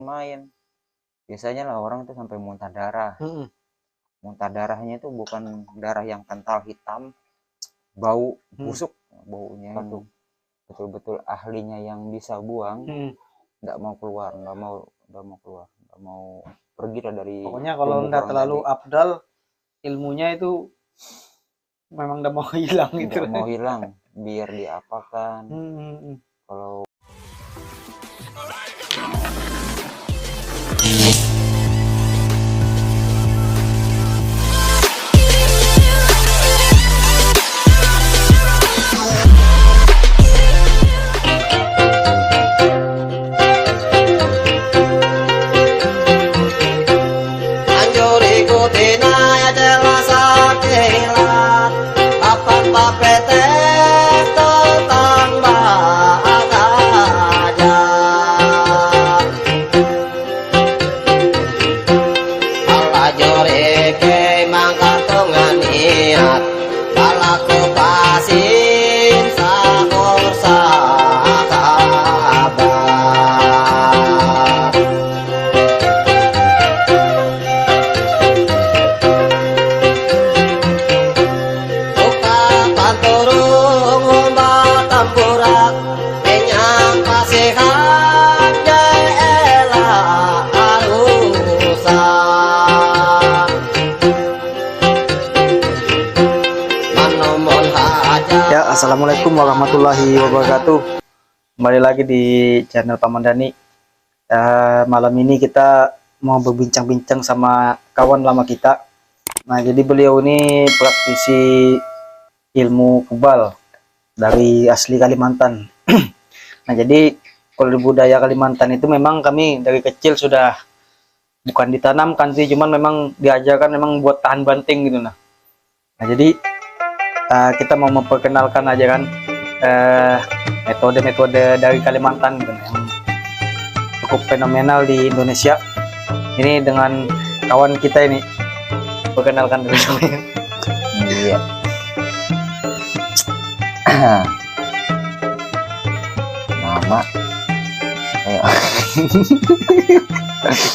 main. Biasanya lah orang tuh sampai muntah darah. Muntah darahnya itu bukan darah yang kental hitam, bau busuk baunya itu. Betul-betul ahlinya yang bisa buang, nggak mau keluar, nggak mau pergi dari. Pokoknya kalau nggak terlalu afdal, ilmunya itu memang udah mau hilang gitu. Nggak mau hilang, biar diapakan. Kalau Assalamualaikum warahmatullahi wabarakatuh. Kembali lagi di channel Paman Dhani. Malam ini kita mau berbincang-bincang sama kawan lama kita. Nah, jadi beliau ini praktisi ilmu kebal dari asli Kalimantan. Nah, jadi kalau di budaya Kalimantan itu memang kami dari kecil sudah bukan ditanamkan sih, cuman memang diajarkan memang buat tahan banting gitu. Nah, jadi kita mau memperkenalkan aja kan metode-metode dari Kalimantan gitu, yang cukup fenomenal di Indonesia. Ini dengan kawan kita ini, perkenalkan dulu. iya. Nama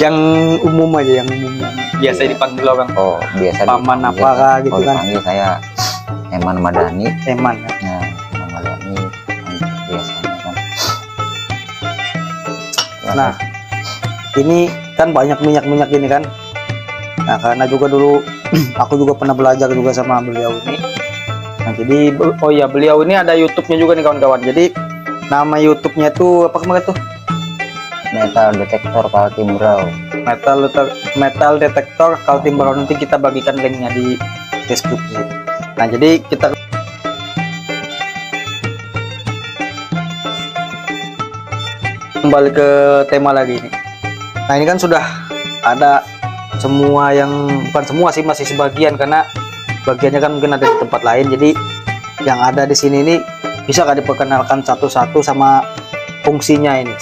yang umum aja, yang umum biasa dipanggil orang. Oh, biasa Paman apa gitu kan. Dipanggil saya Eman Madani. Eman ya. Nah, Eman Madani biasanya kan. Nah, ini kan banyak minyak-minyak ini kan. Nah, karena juga dulu aku juga pernah belajar juga sama beliau ini. Nah, jadi oh ya, beliau ini ada YouTube-nya juga nih kawan-kawan. Jadi nama YouTube-nya tuh apa kemarin tuh? Metal Detektor Kaltimbrau. Metal Detektor Kaltimbrau. Nanti kita bagikan linknya di deskripsi. Nah, jadi kita kembali ke tema lagi ini. Nah, ini kan sudah ada semua, yang bukan semua sih, masih sebagian, karena bagiannya kan mungkin ada di tempat lain. Jadi yang ada di sini ini bisa nggak diperkenalkan satu-satu sama fungsinya ini?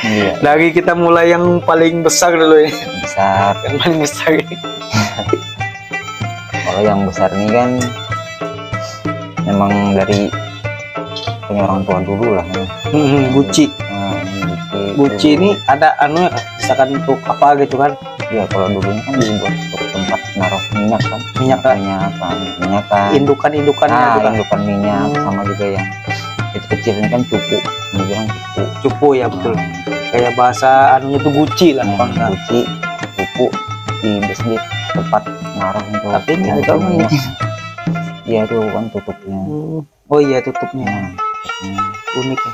Iya. Dari kita mulai yang paling besar dulu ini. Besar. Yang paling besar ini. Kalau yang besar ini kan memang dari punya orang tua dulu lah ya. Guci. Guci ini ada anu, misalkan untuk apa gitu kan? Iya, kalau dulunya kan dibuat untuk tempat naruh minyak kan. Minyak kan. Indukan gitu kan. Indukan minyak, sama juga yang kecil-kecil ini kan cupu. Ini bilang cupu. Cupu ya, betul. Kayak bahasa anunya tuh guci lah. Guci, cupu di bisnis tempat naruh untuk. Tapi nggak tahu minyak. Iya, itu kan tutupnya. Oh iya, tutupnya. Unik ya.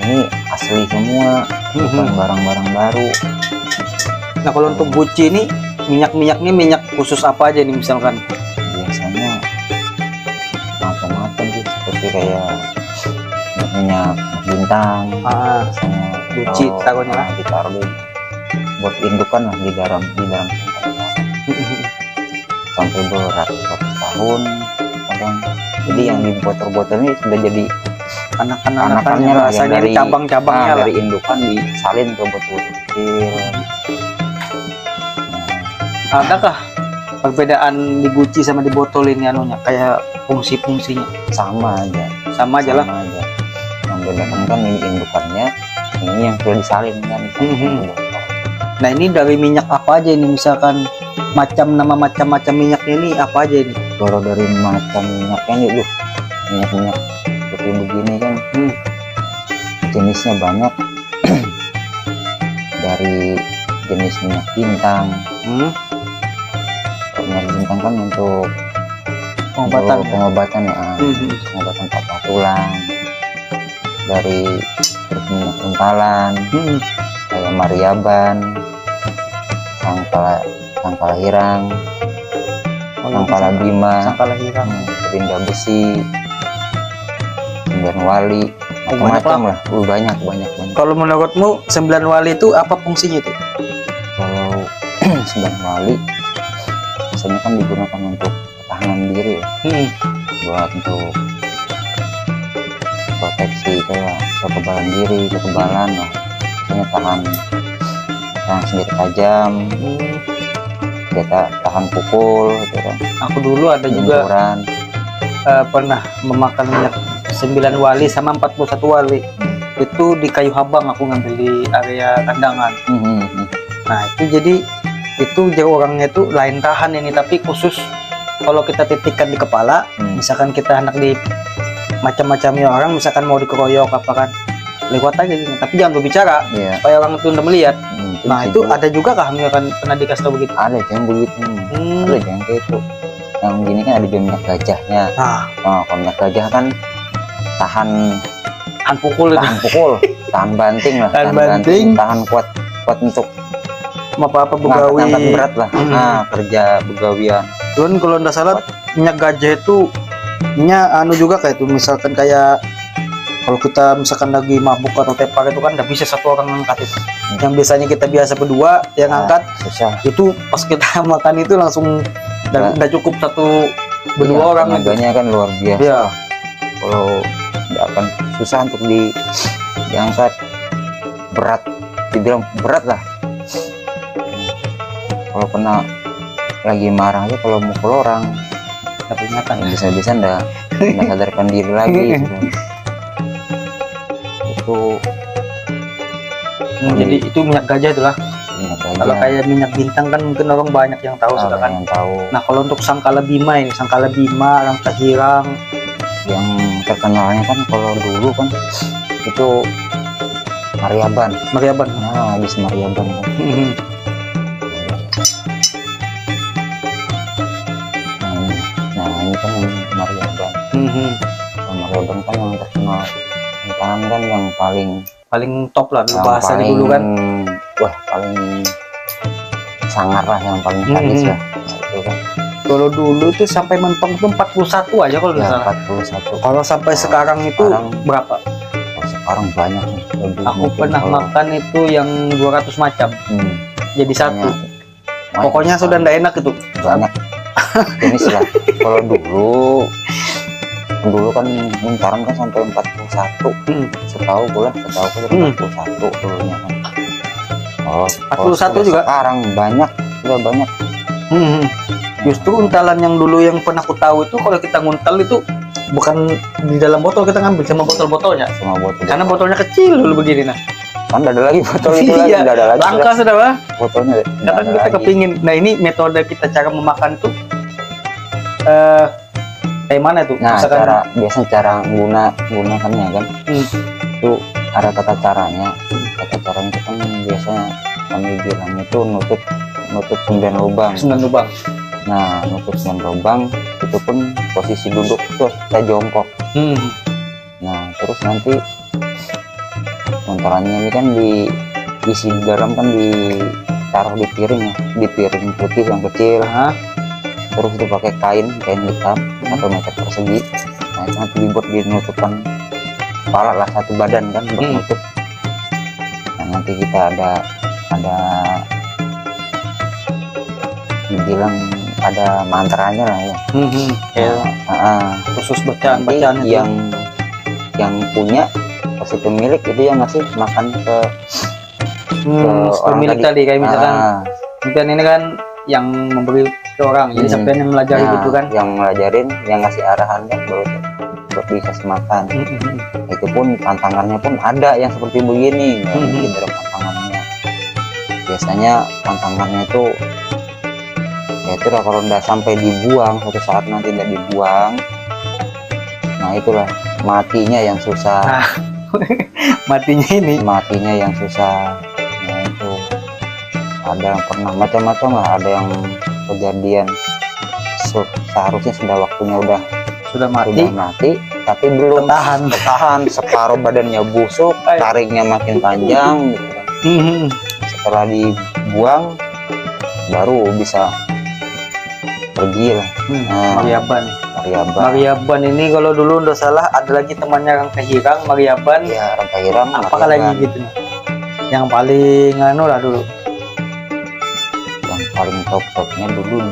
Ini asli semua, bukan barang-barang baru. Nah, kalau untuk guci ini minyak-minyaknya minyak khusus apa aja nih misalkan? Biasanya macam-macam sih, seperti kayak minyak bintang. Biasanya guci taruhnya lah. Ditaruh buat indukan lah di dalam sampai beratus-ratus tahun kadang. Jadi yang di botol-botol ini sudah jadi anakannya lah, yang dari cabang-cabangnya dari indukan disalin ke botol-botol kecil. Adakah perbedaan di guci sama di botol ini anunya, kayak fungsi-fungsinya? Sama aja lah. Yang bedakan kan ini indukannya, ini yang sudah disalin kan. Nah ini dari minyak apa aja ini, misalkan macam-macam minyaknya ini apa aja ini? Kalau dari macam minyaknya nih, minyak seperti begini kan, jenisnya banyak. Dari jenis minyak bintang, minyak bintang kan untuk pengobatan ya, pengobatan patah tulang. Dari terus minyak untalan, kayak Mariaban, Sangkala Hirang, Sangkala Bima, Rinda Besi, Sembilan Wali, macam-macam lah. Banyak. Kalau menurutmu Sembilan Wali itu apa fungsinya itu? Kalau Sembilan Wali biasanya kan digunakan untuk pertahanan diri ya, buat untuk proteksi kayak kekebalan diri, kekebalan lah, biasanya tahan senjata tajam, tahan pukul gitu kan. Aku dulu ada juga pernah memakan minyak 9 wali sama 41 wali. Itu di Kayu Habang aku ngambil di area kandangan. Nah itu jadi itu orangnya itu lain tahan ini, tapi khusus kalau kita titikkan di kepala, misalkan kita hendak di macam-macamnya orang, misalkan mau dikeroyok apa kan, lewat aja gitu, tapi jangan berbicara supaya orang itu udah melihat. Nah itu ada juga kah misalkan pernah dikasih tahu begitu? Ada yang begitu, ada yang kayak itu. Yang gini kan ada juga minyak gajahnya. Kalau minyak gajah kan tahan pukul, tahan banting lah, tahan kuat untuk apa begawi ngangkat berat lah. Kerja begawian. Cuman kalau nggak salah minyak gajah itu anu juga kayak itu, misalkan kayak kalau kita misalkan lagi mabuk atau tepar itu kan nggak bisa satu orang ngangkat itu. Yang biasanya kita biasa berdua yang ngangkat, susah. Itu pas kita makan itu langsung nggak cukup satu berdua orang. Tenaganya kan luar biasa. Iya. Kalau nggak akan susah untuk diangkat, berat, dibilang berat lah. Kalau kena lagi marah aja, kalau mukul orang tapi ingatan bisa-bisa nggak sadarkan diri lagi gitu. Itu jadi itu minyak gajah itulah. Kalau kayak minyak bintang kan mungkin orang banyak yang tahu sudah kan. Nah kalau untuk Sangkala Bima ini, Sangkala Bima, Rangka Hirang, yang terkenalnya kan kalau dulu kan itu Mariaban. Nah habis Mariaban kan. Ini kan Mariaban. Mariaban kan yang terkenal tangan kan yang paling top lah bahasa dulu kan. Wah paling sangar lah, yang paling sadis lah. Itu kan. Kalau dulu itu sampai mentong itu 41 aja kalau nggak salah. 41. Kalau sampai sekarang itu berapa? Sekarang banyak. Aku pernah makan itu yang 200 macam. Jadi satu. Pokoknya sudah nggak enak itu. Banyak jenis lah. Kalau dulu kan muntaran kan sampai 41. Setahu kan 41 dulunya kan. Oh, 41 juga. Sekarang banyak, sudah banyak. Justru untalan yang dulu yang pernah aku tahu itu kalau kita nguntal itu bukan di dalam botol, kita ngambil sama botol-botolnya. Karena botolnya kecil dulu begini nah. Kan ada lagi botol itu lagi, iya, ada lagi. Langka sudah bah. Botolnya. Kadang kita kepingin. Nah ini metode kita cara memakan tuh kayak mana tuh? Nah biasanya cara gunakannya kan. Itu ada tata caranya. Tata caranya itu kan biasanya kami bilang itu nutup 9 lubang. 9 lubang. Nah nutup 9 lubang itu pun posisi duduk terus kita jongkok. Nah terus nanti muntalannya ini kan diisi di dalam kan, ditaruh di piring ya, di piring putih yang kecil. Terus itu pakai kain hitam atau meter persegi. Nah itu nanti dibuat dinutupan kepala lah, satu badan kan buat nutup. Nah nanti kita ada dibilang ada mantranya lah ya. Khusus bacaan yang punya pasti pemilik itu yang ngasih makan ke pemilik tadi kayak misalkan mungkin ini kan yang memberi ke orang, jadi sampai yang melajari gitu kan, yang ngelajarin, yang ngasih arahan kan baru buat dikasih makan. Itu pun pantangannya pun ada yang seperti begini, nggak mungkin dari pantangannya. Biasanya pantangannya itu ya itulah, kalau udah sampai dibuang, suatu saat nanti tidak dibuang, nah itulah matinya yang susah. Matinya yang susah. Nah itu ada yang pernah macam-macam lah, ada yang kejadian seharusnya sudah waktunya sudah mati tapi belum tahan separuh badannya busuk, taringnya makin panjang gitu kan. Setelah dibuang baru bisa pergi lah. Mariaban ini kalau dulu nggak salah ada lagi temannya Rangka Hirang, Mariaban ya. Rangka Hirang apa lagi gitu yang paling anu lah dulu, yang paling top-topnya dulu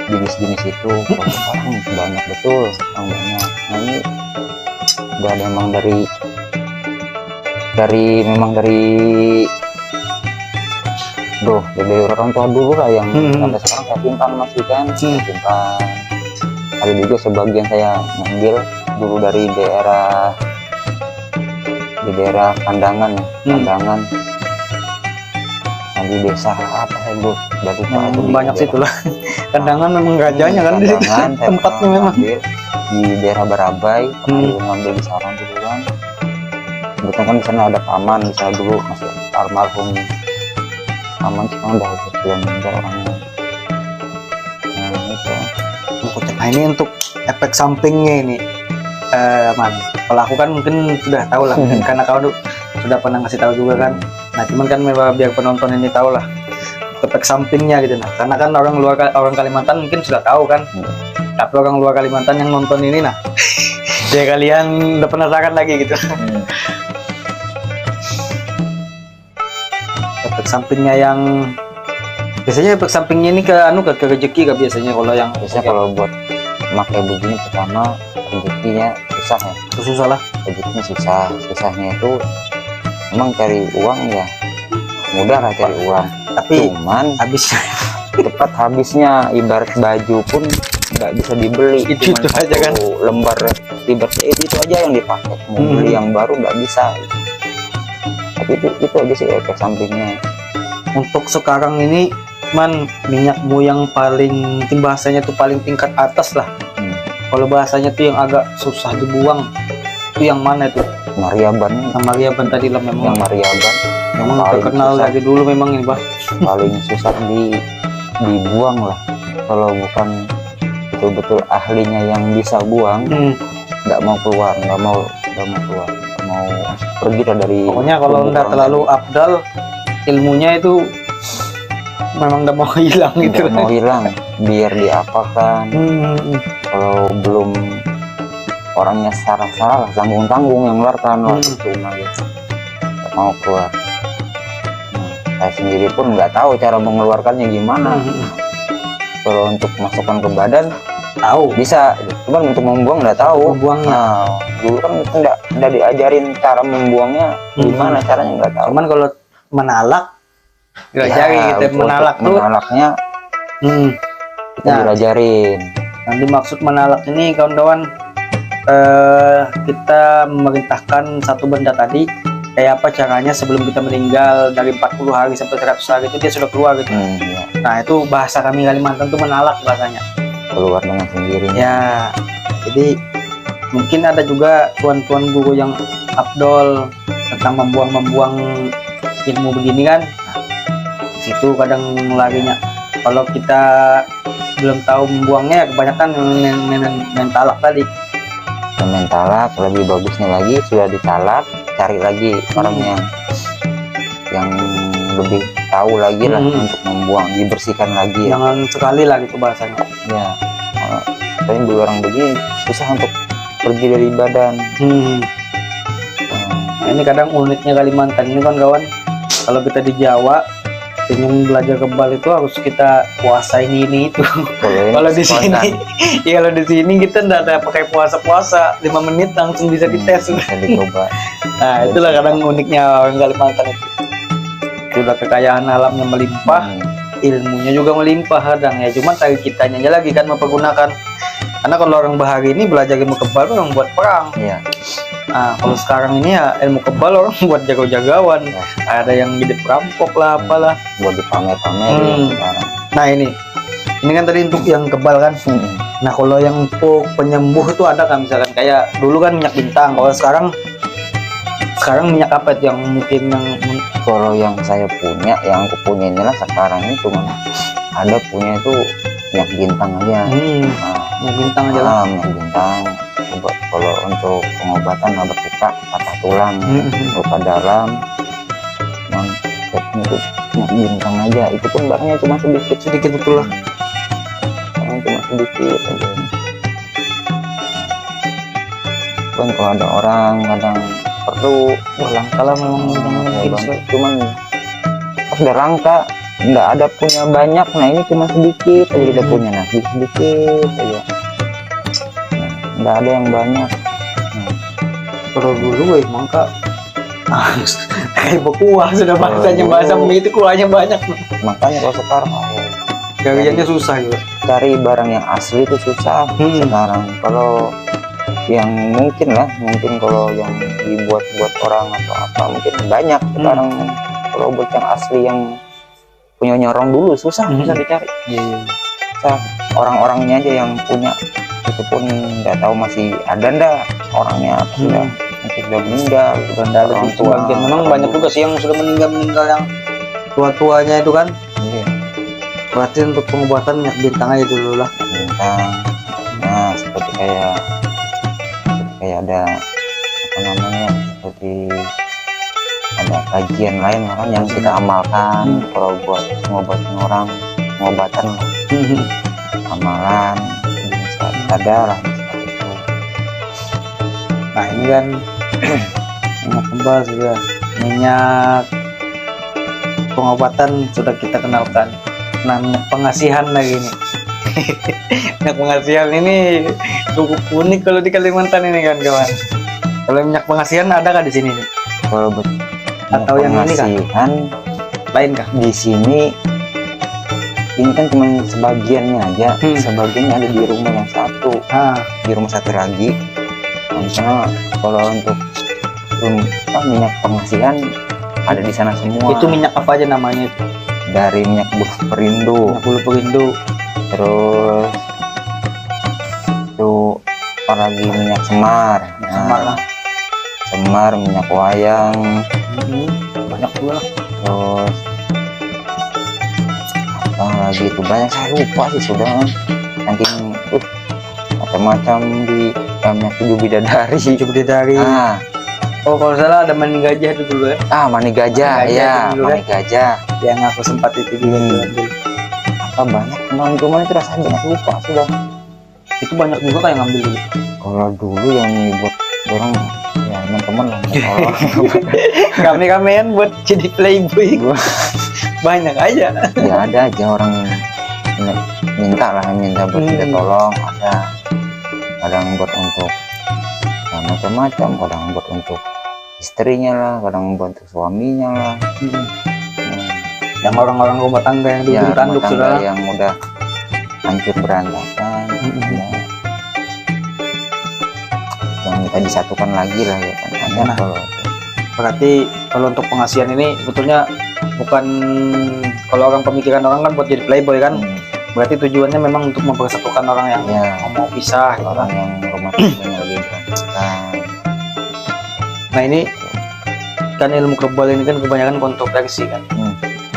jenis-jenis itu. Kalau sekarang banyak betul, banyak. Nah ini udah ada memang dari orang tua dulu lah yang sampai sekarang saya simpan masih kan. Simpan. Ada juga sebagian saya ngambil dulu dari daerah Kandangan ya. Kandangan. Nah, di desa apa saya dulu dari banyak situ lah. Kandangan memang gajahnya kan di situ tempatnya memang. Di daerah Barabai, ngambil di sana dulu kan. Kebetulan kan di sana ada paman, di sana dulu masih almarhum paman, sekarang udah belum meninggal orangnya. Nah itu. Nah ini untuk efek sampingnya ini, Man. Kalau aku kan mungkin sudah tahu lah, karena kau sudah pernah ngasih tahu juga kan. Nah cuman kan memang biar penonton ini tahu lah efek sampingnya gitu. Nah karena kan orang Kalimantan mungkin sudah tahu kan, tapi orang luar Kalimantan yang nonton ini nah ya kalian udah penasaran lagi gitu. Efek sampingnya yang biasanya efek sampingnya ini ke rezeki kan biasanya kalau buat pakai begini. Pertama rezekinya susah ya, susah lah, rezekinya susahnya itu memang cari uang ya mudah lah cari uang, tapi cuman cepat habisnya. Ibarat baju pun nggak bisa dibeli, itu aja kan, lembar itu aja yang dipakai, mau beli yang baru nggak bisa. Tapi itu aja sih efek sampingnya. Untuk sekarang ini Man, minyakmu yang paling bahasanya tuh paling tingkat atas lah. Kalau bahasanya tuh yang agak susah dibuang itu yang mana itu? Mariaban tadi lah memang. Yang Mariaban memang terkenal lagi dulu memang ini bah. Paling susah dibuang lah. Kalau bukan betul-betul ahlinya yang bisa buang, nggak mau pergi dari. Pokoknya kalau nggak terlalu afdal ilmunya itu memang nggak mau hilang gitu. Nggak mau hilang, biar diapakan. Kalau belum orangnya salah tanggung yang ngeluarkan cuma gitu, nggak mau keluar. Saya sendiri pun nggak tahu cara mengeluarkannya gimana. Kalau untuk masukkan ke badan tahu bisa, cuman untuk membuang nggak tahu. Nah, dulu kan nggak diajarin cara membuangnya gimana caranya, nggak tahu. Cuman kalau menalak diajarin gitu, menalaknya kita diajarin. Yang dimaksud menalak ini kawan-kawan, kita memerintahkan satu benda tadi kayak apa caranya sebelum kita meninggal dari 40 hari sampai 100 hari itu dia sudah keluar gitu. Nah itu bahasa kami Kalimantan tuh menalak bahasanya, keluar dengan sendirinya ya. Jadi mungkin ada juga tuan-tuan guru yang afdol tentang membuang ilmu begini kan. Nah, situ kadang larinya kalau kita belum tahu membuangnya, kebanyakan main talak tadi. Main talak, lebih bagusnya lagi sudah ditalak, cari lagi orang yang lebih tahu lagi lah untuk membuang, dibersihkan lagi. Jangan sekali lah gitu bahasanya. Ya, tapi orang begini susah untuk pergi dari badan. Nah, ini kadang uniknya Kalimantan ini kan kawan, kalau kita di Jawa ingin belajar kebal itu harus kita puasa ini itu. Kalau di sini ya kalau di sini kita nggak ada pakai puasa 5 menit langsung bisa dites. Bisa dicoba. Nah itulah kadang uniknya orang Kalimantan itu. Sudah kekayaan alamnya melimpah, ilmunya juga melimpah kadang ya, cuman dari kitanya aja lagi kan mempergunakan. Karena kalau orang bahari ini belajar ilmu kebal orang buat perang. Iya. Nah, kalau sekarang ini ya ilmu kebal orang buat jago-jagoan. Ya. Ada yang jadi perampok lah, apalah. Buat dipamer-pamerin sekarang. Nah ini kan tadi untuk yang kebal kan. Nah kalau yang untuk penyembuh itu ada kan, misalkan kayak dulu kan minyak bintang. Kalau sekarang minyak apa itu yang mungkin yang Kalau yang saya punya, yang aku punya inilah sekarang ini cuma ada punya itu minyak bintang aja. Nah, minyak bintang aja lah. minyak bintang. Kalau untuk pengobatan obat luka, patah tulang, luka dalam, yang itu minyak bintang aja. Itu pun barangnya cuma sedikit betul lah. Cuma sedikit aja. Kan kalau ada orang kadang perlu langka lah memang cuman pas udah langka nggak ada punya banyak, nah ini cuma sedikit aja kita punya, nah sedikit aja, nggak ada yang banyak. Kalau dulu mangka kayak kuah sudah bahasanya, bahasa mie itu kuahnya banyak. Makanya kalau sekarang cariannya susah juga, cari barang yang asli itu susah sekarang. Kalau yang mungkin kalau yang dibuat orang atau apa mungkin banyak sekarang. Kalau buat yang asli yang punya nyorong dulu susah dicari. Susah, orang-orangnya aja yang punya, itu pun nggak tahu masih ada ndak orangnya, sudah meninggal, sudah ada orang tua. Memang banyak juga sih yang sudah meninggal yang tua-tuanya itu kan. Berarti untuk pengobatan minyak bintang aja dulu lah. Bintang. Nah seperti kayak ada apa namanya, seperti ada kajian lain kan yang kita amalkan kalau buat pengobatan amalan bisa ada lah seperti itu. Nah ini kan minyak kebal sudah, minyak pengobatan sudah kita kenalkan. Nah minyak pengasihan lagi nih. Minyak pengasihan ini cukup unik kalau di Kalimantan ini kan kawan. Kalau minyak pengasihan ada kah di sini nih? Kalau atau yang ini kan lain kah? Di sini ini kan cuma sebagiannya aja, sebagiannya ada di rumah yang satu, di rumah satu lagi. Misalnya kalau untuk minyak pengasihan ada di sana semua. Itu minyak apa aja namanya itu? Dari minyak bulu perindu, terus itu apalagi minyak semar, semar, minyak wayang, banyak juga lah. Terus apa lagi itu banyak, saya lupa sih sudah, saking macam-macam di minyak 7 bidadari. Oh kalau salah ada mani gajah itu dulu ya. Mani gajah ya, mani gajah yang aku sempat itu juga apa banyak teman-teman itu rasanya banyak, lupa sudah. Itu banyak juga kayak ngambil dulu. Kalau dulu yang buat orang ya teman-teman lah. Kami buat jadi playboy banyak aja. Ya ada aja orang minta buat kita tolong, ada kadang buat untuk macam-macam, kadang buat untuk istrinya lah, kadang buat untuk suaminya lah. Yang orang-orang rumah tangga yang dulu tanduk sudah, yang udah hancur berantakan, yang kita disatukan lagi lah ya kan. Berarti kalau untuk pengasihan ini betulnya bukan, kalau orang pemikiran orang kan buat jadi playboy kan. Berarti tujuannya memang untuk mempersatukan orang yang mau pisah, orang yang rumah tangganya lagi berantakan. Nah ini kan ilmu kebal ini kan kebanyakan kontroversi kan.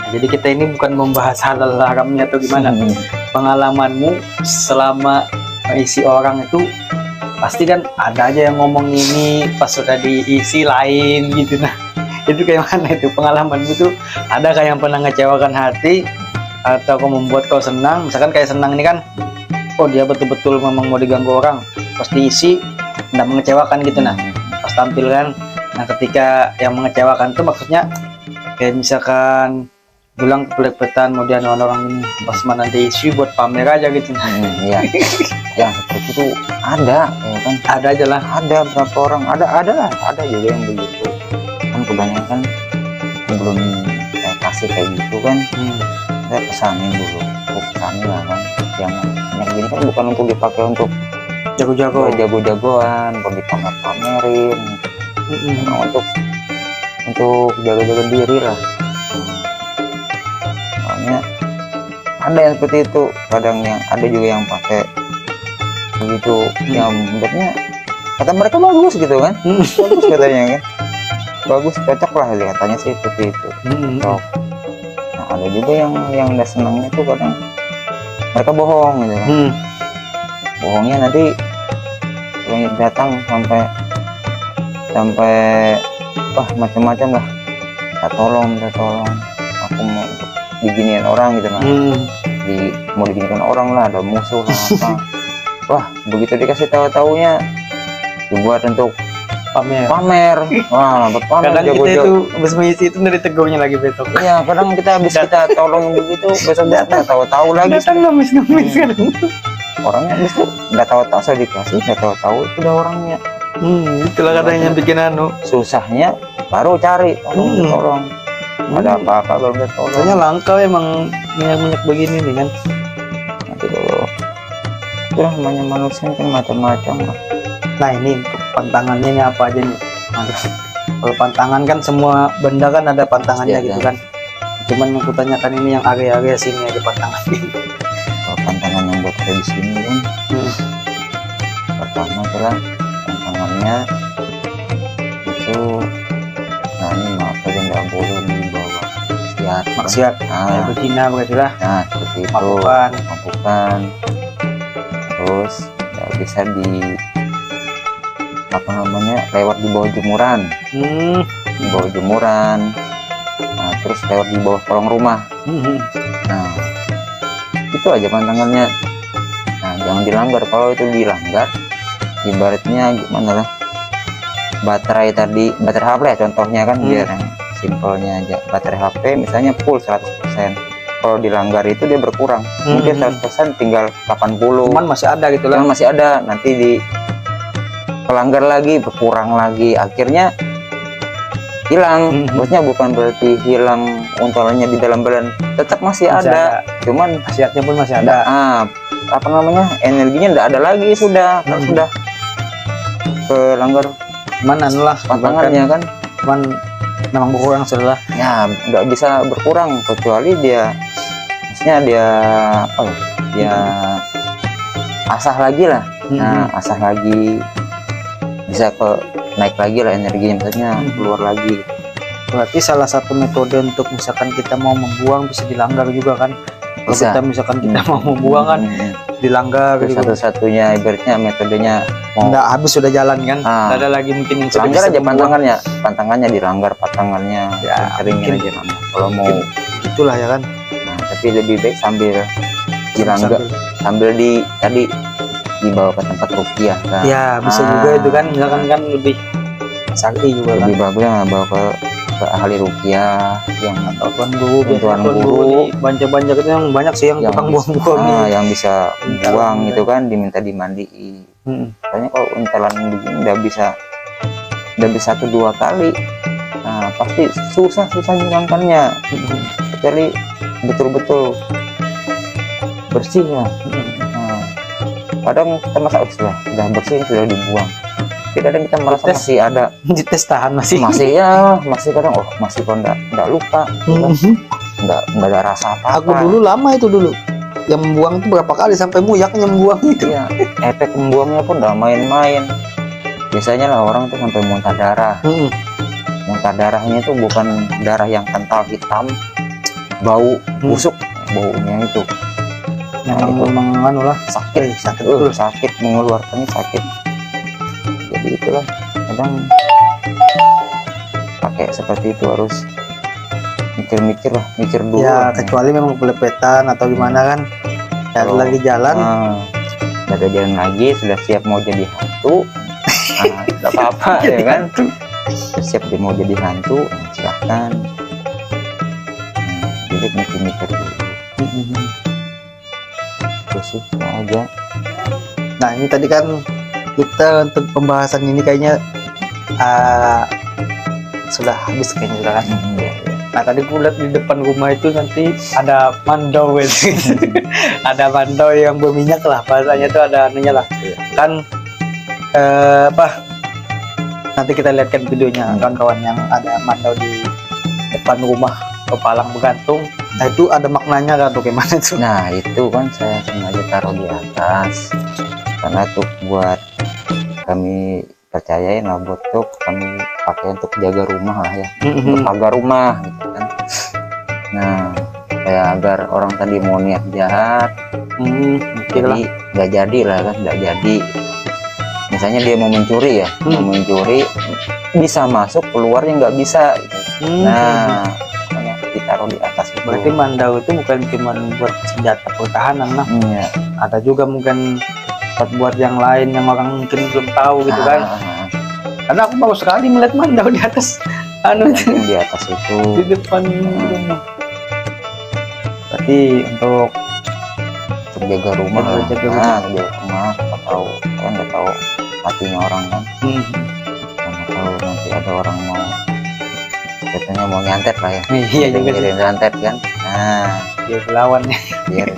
Jadi kita ini bukan membahas halal haramnya atau gimana. Pengalamanmu selama isi orang itu pasti kan ada aja yang ngomong ini pas sudah diisi lain gitu. Nah itu kayak mana itu pengalamanmu tuh, ada kayak yang pernah ngecewakan hati atau kau membuat kau senang? Misalkan kayak senang ini kan, oh dia betul-betul memang mau diganggu orang, pas diisi tidak mengecewakan gitu. Nah pas tampil kan, nah ketika yang mengecewakan itu maksudnya kayak misalkan bilang kepelepetan mau dianuan orang ini, pas mana diisi buat pamer aja gitu. Iya. Yang seperti itu ada ya kan, ada aja lah, ada berapa orang, ada juga yang begitu kan. Kebanyakan sebelum saya kasih kayak gitu kan, saya pesanin dulu, pesanin lah kan, yang gini kan bukan untuk dipakai untuk jago-jago, jago-jagoan, buat dipamer-pamerin. Nah, untuk jaga-jaga diri lah. Soalnya ada yang seperti itu, kadang yang ada juga yang pakai begitu, yang menurutnya kata mereka bagus gitu kan, bagus katanya kan, bagus, cocok lah katanya sih seperti itu. Cocok. Nah, ada juga yang udah senangnya tuh kadang mereka bohong gitu kan. Bohongnya nanti yang datang sampai wah macam-macam lah, minta tolong aku mau diginiin orang gitu kan. Mau diginikan orang lah, ada musuh lah apa. Wah, begitu dikasih tahu-taunya dibuat untuk pamer. Wah, berpamer. Kadang kita itu habis mengisi itu dari tegurnya lagi besok. Iya, kadang kita habis kita tolong begitu, besok datang tahu-tahu lagi. Datang ngemis kadang. Orangnya habis tuh nggak tahu-tahu, saya dikasih nggak tahu-tahu itu udah orangnya. Itulah kadang yang bikin susahnya baru cari tolong. Ada apa-apa baru udah tolong. Soalnya langka emang minyak begini nih kan. Nanti kalau itu namanya manusia kan macam-macam lah. Nah, ini untuk pantangannya ini apa aja nih? Kalau pantangan kan semua benda kan ada pantangannya gitu kan. Cuman aku tanyakan ini yang area-area sini aja pantangannya. Kalau pantangan yang buat ada di sini kan, pertama adalah pantangannya itu, nah ini apa yang nggak boleh dibawa maksiat. Nah, berzina berarti lah. Nah, seperti itu. Mabukkan. Terus nggak bisa lewat di bawah jemuran. Di bawah jemuran. Nah, terus lewat di bawah kolong rumah. Nah, itu aja pantangannya. Nah, jangan dilanggar. Kalau itu dilanggar, ibaratnya gimana lah, baterai HP ya contohnya kan, biar yang simpelnya aja, baterai HP misalnya full 100%, kalau dilanggar itu dia berkurang, mungkin 100% tinggal 80, cuman masih ada gitu lah, masih ada, nanti di pelanggar lagi berkurang lagi, akhirnya hilang. Maksudnya bukan berarti hilang untalannya di dalam badan, tetap masih ada, cuman khasiatnya pun masih ada. Energinya tidak ada lagi, sudah pelanggar mana lah pantangannya kan, cuman memang berkurang sudah. Ya nggak bisa berkurang kecuali dia, maksudnya dia asah lagi lah. Nah, asah lagi bisa naik lagi lah energinya, maksudnya keluar lagi. Berarti salah satu metode untuk misalkan kita mau membuang bisa dilanggar juga kan. Kalau kita misalkan kita mau membuang kan dilanggar gitu. Satu-satunya ibaratnya metodenya nggak habis sudah jalan kan, nggak ada lagi mungkin yang langgar aja pantangannya dilanggar, pantangannya ya, seringin aja lama. Kalau mau itulah ya kan. Nah, tapi lebih baik sambil dilanggar, sambil dibawa ke tempat ruqyah kan. Ya bisa juga itu kan, misalkan kan lebih sakti juga lebih kan. Bagus lah bawa ke ahli ruqyah yang atau tuan guru banyak itu yang banyak sih yang tukang buang-buang yang bisa buang gitu kan, diminta dimandiin. Soalnya kalau untalan begini udah bisa 1-2 kali, nah pasti susah menghilangkannya, kecuali betul-betul bersih ya. Nah, kadang kita masa sudah bersih, sudah dibuang, tapi kadang kita merasa masih ada dites tahan masih kadang masih kok enggak lupa, enggak ada rasa apa-apa. Aku dulu lama itu yang membuang itu berapa kali sampai muyaknya membuang itu ya. Efek membuangnya pun udah main-main. Biasanya lah orang tuh sampai muntah darah. Muntah darahnya itu bukan darah yang kental hitam, bau busuk baunya itu. Nah, itu menganu lah sakit mengeluarkannya sakit. Jadi itulah kadang pakai seperti itu harus mikir dulu ya, kecuali memang pelepetan atau gimana kan. Kalau lagi jalan udah jalan lagi, sudah siap mau jadi hantu, nggak apa-apa ya kan, sudah siap mau jadi hantu, silahkan. Jadi mikir dulu. Terus aja. Nah, ini tadi kan kita untuk pembahasan ini kayaknya sudah habis kayaknya sudah kan. Nah tadi gue lihat di depan rumah itu nanti ada mandau gitu. Ada mandau yang berminyak lah bahasanya, itu ada anunya lah kan. Apa, nanti kita lihatkan videonya kawan-kawan, yang ada mandau di depan rumah kepalang bergantung. Nah itu ada maknanya kan tuh, gimana tuh? Nah itu kan saya sengaja taruh di atas karena tuh buat kami percayain lah, buat tuh kami pakai untuk jaga rumah lah ya, untuk pagar rumah gitu kan. Nah kayak agar orang tadi mau niat jahat, jadi nggak jadi lah kan, nggak jadi. Misalnya dia mau mencuri ya, mau mencuri bisa masuk, keluarnya nggak bisa gitu. Nah makanya ditaruh di atas itu. Berarti mandau itu bukan cuma buat senjata pertahanan nah, ada juga mungkin buat yang lain yang orang mungkin belum tahu gitu kan. Karena aku baru sekali melihat mandau di atas di atas itu di depan rumah. Berarti untuk jaga rumah, jaga rumah. Jaga rumah. Nggak tahu hatinya orang kan. Nggak tahu nanti ada orang mau katanya mau nyantet lah ya. Iya juga sih. Nyantet kan. Nah Dia lawan ya. Biar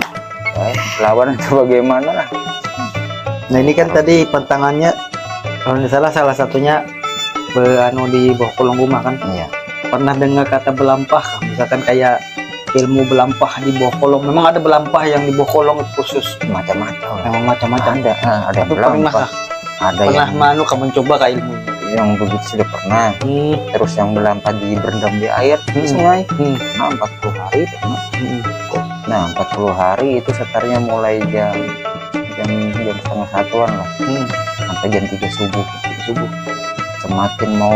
lawan itu bagaimana lah. Nah ini kan tadi pantangannya kalau tidak salah salah satunya di bawah kolong rumah kan. Iya. Pernah dengar kata belampah, misalkan kayak ilmu belampah di bawah kolong? Memang ada belampah yang di bawah kolong khusus, macam-macam. memang macam-macam. Ada yang belampah, ada pernah yang kamu coba kak ilmu yang begitu sudah pernah. Terus yang belampah berendam di air di sungai. Nah 40 hari nah 40 hari itu setarnya mulai jam setengah satuan lah, sampai jam 3 subuh. Semakin mau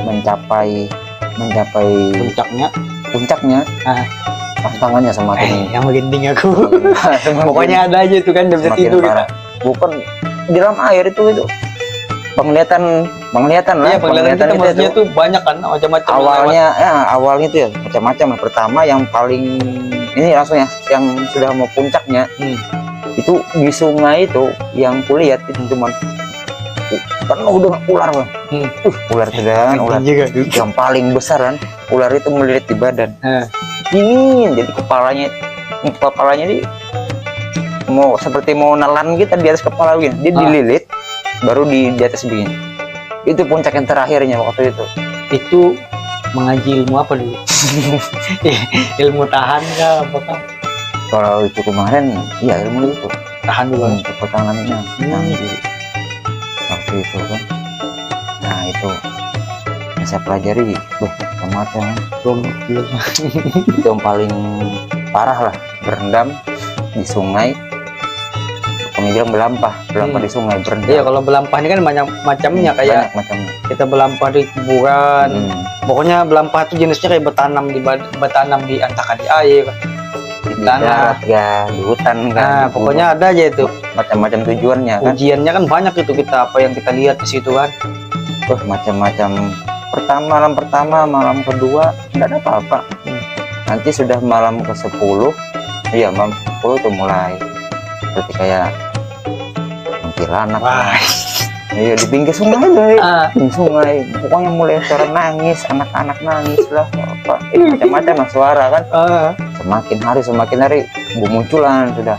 mencapai puncaknya tantangannya semakin yang merinding aku. Pokoknya ada aja itu kan, jam tidur kita. Bukan di dalam air itu penglihatan lah. Iya, penglihatan kita maksudnya tuh banyak kan, macam-macam. Awalnya itu ya macam-macam. Pertama yang paling ini langsung yang sudah mau puncaknya itu di sungai itu yang kulihat itu cuman penuh dengan ular bang. Ular sedang, ular juga, yang paling besar kan, ular itu melilit di badan. Dingin, jadi kepalanya ini mau seperti mau nelan kita di atas kepala begini, dia dililit baru di atas begini. Itu puncak yang terakhirnya waktu itu. Itu Mengaji ilmu apa dulu? Ilmu tahan kah apakah? Kalau itu kemarin ya ilmu itu tahan juga untuk pertahanannya. Waktu itu kan, nah itu yang saya pelajari macam-macam. Itu yang paling parah lah, berendam di sungai. Kami bilang belampah di sungai, berendam. Iya, kalau belampah ini kan banyak macamnya, kayak macamnya. Kita belampah di kuburan. Pokoknya belampah itu jenisnya kayak bertanam di antara di air, di tanah, ya, di hutan kan. Nah, pokoknya ada aja itu macam-macam tujuannya kan. Ujiannya kan banyak itu, kita apa yang kita lihat di situ kan. Macam-macam. Malam pertama, malam kedua nggak ada apa-apa. Nanti sudah malam ke-10, iya malam 10 tuh mulai seperti kayak kuntilanak. Iya, di pinggir sungai deh, di sungai. Pokoknya mulai suara nangis, anak-anak nangis lah, apa macam-macam lah suara kan. Semakin hari bermunculan sudah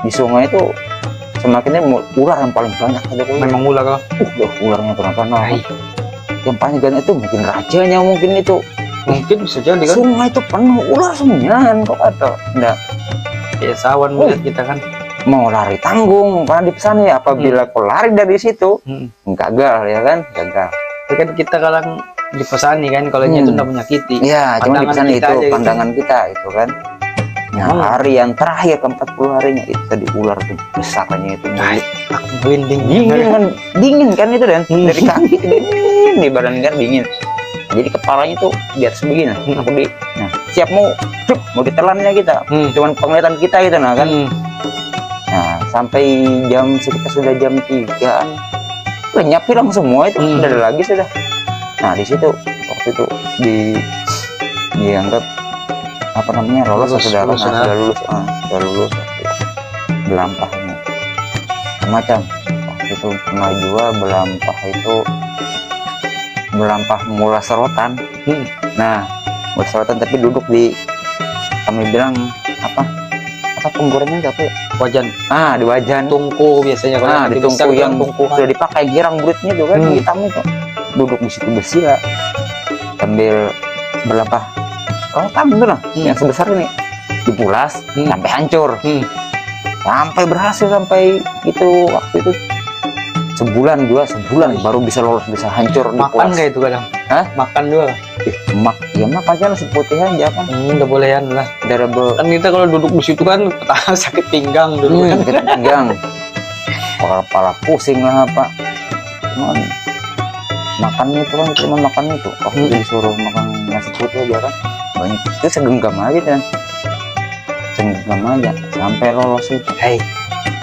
di sungai itu, semakinnya ular yang paling banyak. Memang ular lah. Ularnya pernah. Yang paling banyak itu mungkin rajanya, mungkin itu. Mungkin bisa jadi kan. Sungai itu penuh ular semuanya kok ada. Enggak. Ya sawan melihat kita kan. Mau lari tanggung karena dipesan ya, apabila kau lari dari situ gagal ya kan, gagal. Itu kan kita kalau dipesani kan, kalau itu tidak menyakiti. Iya, cuma dipesan itu pandangan kita itu kan. Nah, hari yang terakhir ke-40 harinya itu tadi ular tuh besarnya itu dingin kan itu dan dari kaki dingin, di badan kan dingin. Jadi kepalanya tuh di atas begini. Nah, siap mau ditelannya kita. Cuman penglihatan kita gitu nah kan. Nah, sampai sekitar sudah jam 3-an lenyap hilang semua itu. Sudah ada lagi sudah. Nah, di situ waktu itu dianggap apa namanya, lolos sudah lulus belampahnya macam. Waktu itu pernah juga belampah mula serotan. Nah, buat selatan, tapi duduk di, kami bilang apa penggorengan apa ya? Wajan. Di wajan. Tungku biasanya kalau di tungku yang tungku sudah dipakai girang buritnya tuh kan, hitam itu. Duduk di situ bersila sambil berapa rotan itu lah, yang sebesar ini dipulas sampai hancur. Sampai berhasil, sampai itu waktu itu sebulan baru bisa lolos, bisa hancur. Makan kayak itu kadang. Makan juga. Ya mak aja lah, seputih aja kan. Udah bolehan lah. Kan kita kalau duduk di situ kan sakit pinggang dulu kan. Sakit pinggang. Kepala pusing lah Pak. Cuman makannya itu kan cuma makan itu. Waktu disuruh makan nasi putih aja kan. Banyak itu segenggam aja kan. Segenggam aja sampai lolos itu.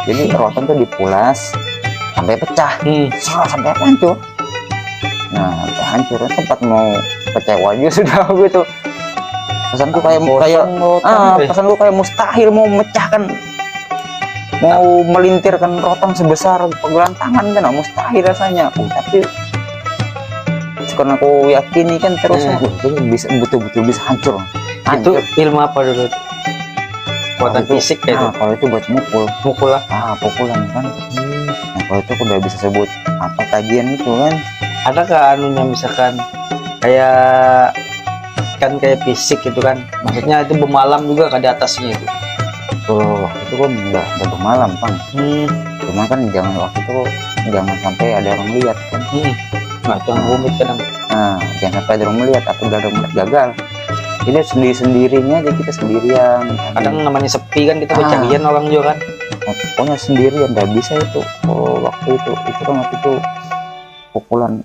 Jadi rotan tuh dipulas sampai pecah, sampai hancur. Nah, sampai hancur, sempat mau kecewa juga sudah gitu. Pesanku pesanku kayak mustahil mau memecahkan, mau melintirkan rotan sebesar pergelangan tangan kan, mustahil rasanya. Tapi karena aku yakini kan terus bisa betul-betul bisa hancur. Itu ilmu apa dulu? Kuatan fisik kayak itu. Kalau itu buat mukul lah. Pukulan kan. Nah, kalau itu aku udah bisa sebut apa kajian itu kan. Adakah anunya misalkan kayak fisik gitu kan, maksudnya itu bermalam juga kan di atasnya itu? Waktu itu kan udah bermalam Bang. Cuma kan jangan sampai ada orang lihat kan. Nah itu yang rumit kadang. Jangan sampai ada orang melihat, aku udah gagal. Jadi sendirinya aja, kita sendirian. Kadang namanya sepi kan, kita bercarian orang juga kan. Pokoknya sendirian, nggak bisa itu. Waktu itu kan waktu itu pukulan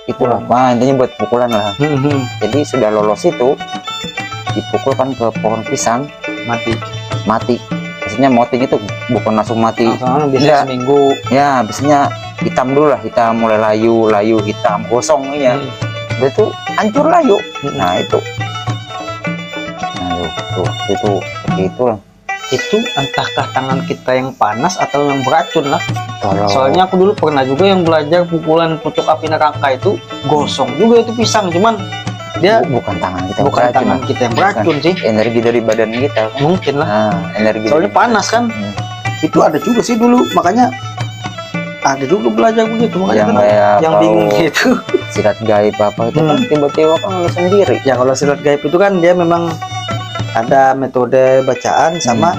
itulah, intinya buat pukulan lah. Jadi sudah lolos itu dipukulkan ke pohon pisang, mati. Maksudnya moting itu bukan langsung mati. Biasanya seminggu. Ya, biasanya hitam dulu lah, hitam mulai layu hitam gosong ya. Itu hancur layu. Nah itu lah. Itu entahkah tangan kita yang panas atau yang beracun lah. Soalnya aku dulu pernah juga yang belajar pukulan pucuk api neraka itu gosong juga itu pisang, cuman dia bukan tangan kita, yang beracun sih. Energi dari badan kita mungkin lah. Energi soalnya panas kan. Itu ada juga sih dulu, makanya ada dulu belajar begitu, makanya yang bingung gitu. Silat gaib apa itu kan tiba-tiba kan lu sendiri. Ya kalau silat gaib itu kan dia memang ada metode bacaan sama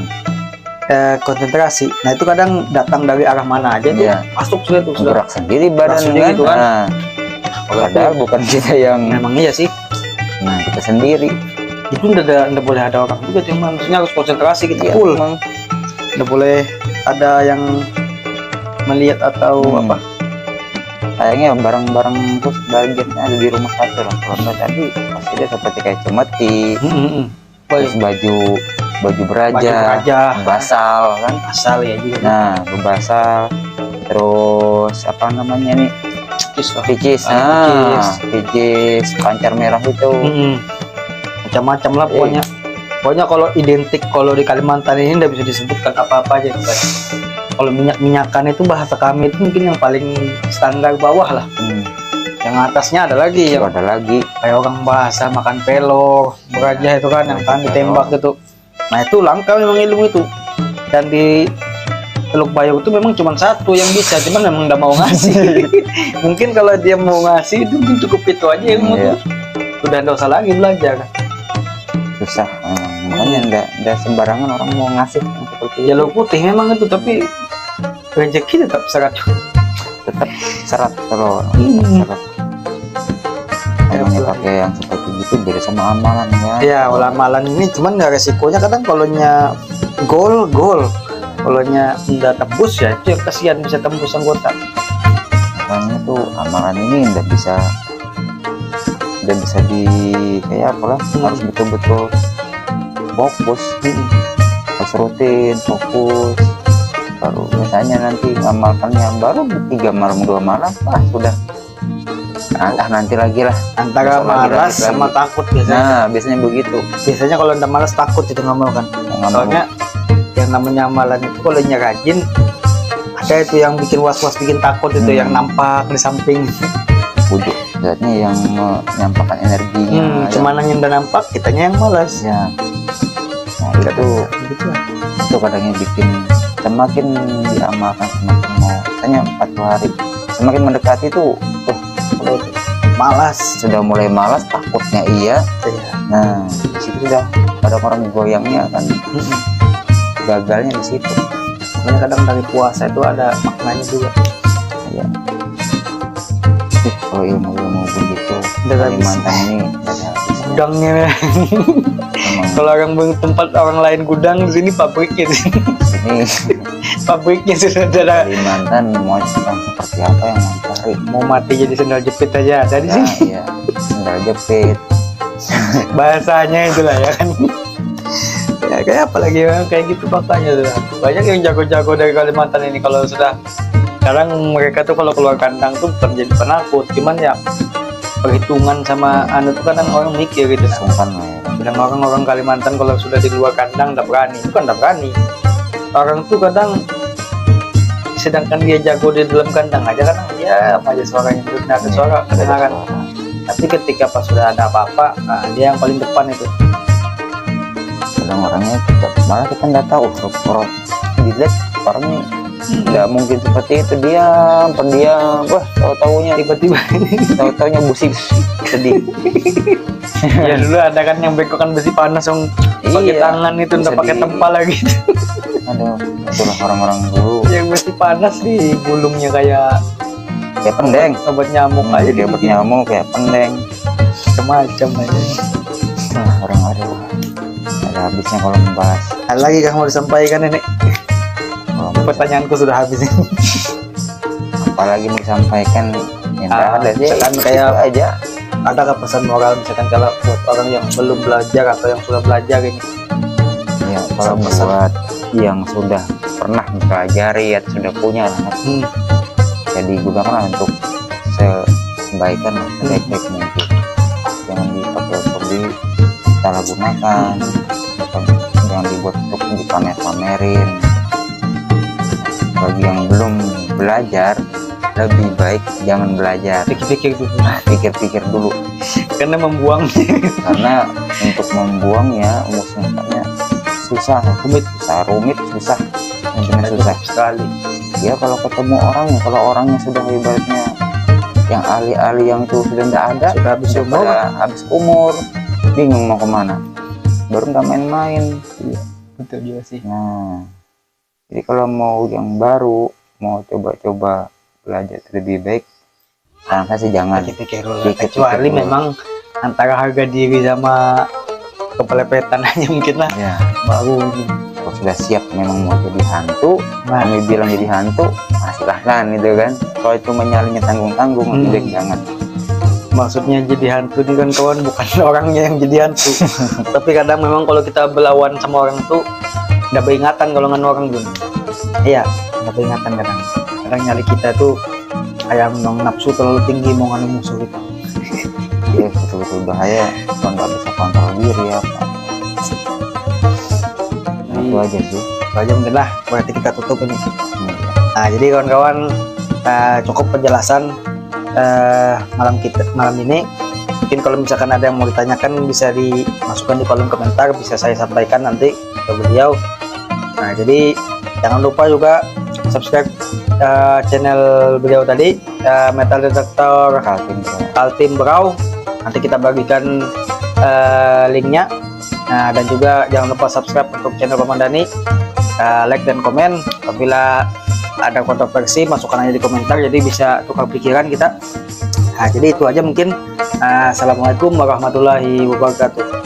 konsentrasi. Nah itu kadang datang dari arah mana aja tuh, masuk sudah gerak sendiri badan gitu kan. Padahal bukan kita yang memang iya sih. Nah kita sendiri itu udah boleh ada orang juga sih, maksudnya harus konsentrasi kita full. Udah boleh ada yang melihat atau apa. Kayaknya barang-barang terus bagiannya ada di rumah satu lah. Kalau nggak tadi pasti dia seperti kayak cemeti, terus baju beraja, basal kan, basal ya juga. Nah basal, terus apa namanya nih, picis, pancar merah itu, macam-macam lah pokoknya. Pokoknya kalau identik, kalau di Kalimantan ini nggak bisa disebutkan apa-apa aja kan. Kalau minyak-minyakan itu bahasa kami itu mungkin yang paling standar bawah lah. Yang atasnya ada lagi, kayak orang bahasa makan pelor, beraja itu kan, yang kan ditembak gitu. Nah itu langka memang ilmu itu. Dan di Teluk Bayur itu memang cuma satu yang bisa, cuman memang nggak mau ngasih. Mungkin kalau dia mau ngasih itu cukup itu aja ilmu tuh. Udah nggak usah lagi belajar. Susah, makanya nggak sembarangan orang mau ngasih seperti jalur putih memang itu, tapi rezeki tetap serat kalau serat. Emangnya pakai yang seperti gitu beda sama amalan ya. Ya, amalan ini cuman nggak resikonya kadang kalau nya gol, kalau nya nggak tembus ya itu yang kasihan, bisa tembus anggota. Makanya tuh amalan ini nggak bisa di kayak apalah, harus betul-betul fokus, harus rutin fokus. Baru misalnya nanti ngamalkannya baru 3 malam 2 malam sudah nanti lagi lah, antara malas sama takut biasanya. Biasanya begitu. Biasanya kalau anda malas takut itu ngamalkan. Soalnya yang namanya amalan itu kalau nya rajin, ada itu yang bikin was-was, bikin takut itu yang nampak di samping. ibaratnya yang menyampaikan energinya. Cuman yang udah nampak, kitanya yang malas. Ya, nah itu kadangnya bikin semakin diamalkan, semakin mau tanya 40 hari, semakin mendekati tuh malas, sudah mulai malas, takutnya iya. Nah di situ sudah ada orang goyangnya kan, gagalnya di situ. Kadang dari puasa itu ada maknanya juga. Ya, kalau ilmu begitu Kalimantan ini ada gudangnya. Kalau orang tempat orang lain gudang, di sini pabriknya. Ini pabriknya sudah ada. Kalimantan mau seperti apa yang mau cari, mau mati jadi sendal jepit aja ada di sini. Ya, sendal jepit bahasanya itulah ya kan. Ya kayak apalagi kayak gitu faktanya tuh. Banyak yang jago-jago dari Kalimantan ini. Kalau sudah sekarang mereka tuh kalau keluar kandang tuh bukan jadi penakut, cuman ya perhitungan sama anu tuh kadang orang mikir gitu. Sungkan lah ya. Bilang orang Kalimantan kalau sudah di luar kandang nggak berani, bukan nggak berani. Orang tuh kadang sedangkan dia jago di dalam kandang aja kadang dia aja suaranya belum ada suara kedengaran. Tapi ketika pas sudah ada apa-apa, nah dia yang paling depan itu. Kadang orangnya malah kita nggak tahu orang dilihat orangnya nggak mungkin seperti itu, diam pendiam, wah tahu-taunya Tiba-tiba tahu-taunya busi sedih. ya dulu ada kan yang bekokan besi panas yang pakai tangan itu nggak pakai tempal lagi. Aduh, itulah orang-orang dulu yang besi panas di gulungnya kayak pendeng, obat nyamuk aja dia obat nyamuk kayak pendeng macam aja. Nah, orang ada habisnya kalau membahas. Ada lagi yang mau disampaikan ini? Pertanyaanku sudah habis. Apalagi mau disampaikan yang ada sih kan kayak aja. Ada pesan moral misalkan kalau buat orang yang belum belajar atau yang sudah belajar ini? Ya kalau buat yang sudah pernah mempelajari atau sudah punya anak, ya digunakan untuk sebaik-baik mungkin. Jangan dipakai untuk disalahgunakan, jangan dibuat untuk dipamer-pamerin. Bagi yang belum belajar, lebih baik jangan belajar. Pikir-pikir dulu. Karena membuangnya. Karena untuk membuangnya musnahnya susah, rumit, susah, benar susah sekali. Ya kalau ketemu orangnya, kalau orangnya sudah ibaratnya yang ahli-ahli yang itu sudah tidak ada, sudah habis umur, bingung mau kemana, baru nggak main-main. Iya. Betul juga sih. Nah, jadi kalau mau yang baru, mau coba-coba belajar lebih baik, saran saya sih jangan pikir dulu. Kecuali memang antara harga diri sama kepelepetan aja mungkin lah. Ya. Baru kalau sudah siap memang mau jadi hantu, kami bilang jadi hantu, silahkan gitu kan. Kalau cuma nyalinya tanggung-tanggung, lebih baik jangan. Maksudnya jadi hantu ini kan kawan, bukan orangnya yang jadi hantu. Tapi kadang memang kalau kita berlawan sama orang tuh nggak beringatan kalau nggak orang dulu. Iya, nggak beringatan kadang nyali kita tuh kayak memang nafsu terlalu tinggi mau nganu musuh gitu. Iya, betul-betul bahaya kalau nggak bisa kontrol diri ya. Itu aja sih. Itu aja mungkin lah, berarti kita tutup ini. Nah jadi kawan-kawan, cukup penjelasan malam ini. Mungkin kalau misalkan ada yang mau ditanyakan bisa dimasukkan di kolom komentar, bisa saya sampaikan nanti ke beliau. Nah jadi jangan lupa juga subscribe channel beliau tadi, Metal Detector Kaltim Brau. Nanti kita bagikan linknya. Nah dan juga jangan lupa subscribe untuk channel Paman Dhani, like dan komen. Apabila ada kontroversi masukkan aja di komentar, jadi bisa tukar pikiran kita. Nah jadi itu aja mungkin. Assalamualaikum warahmatullahi wabarakatuh.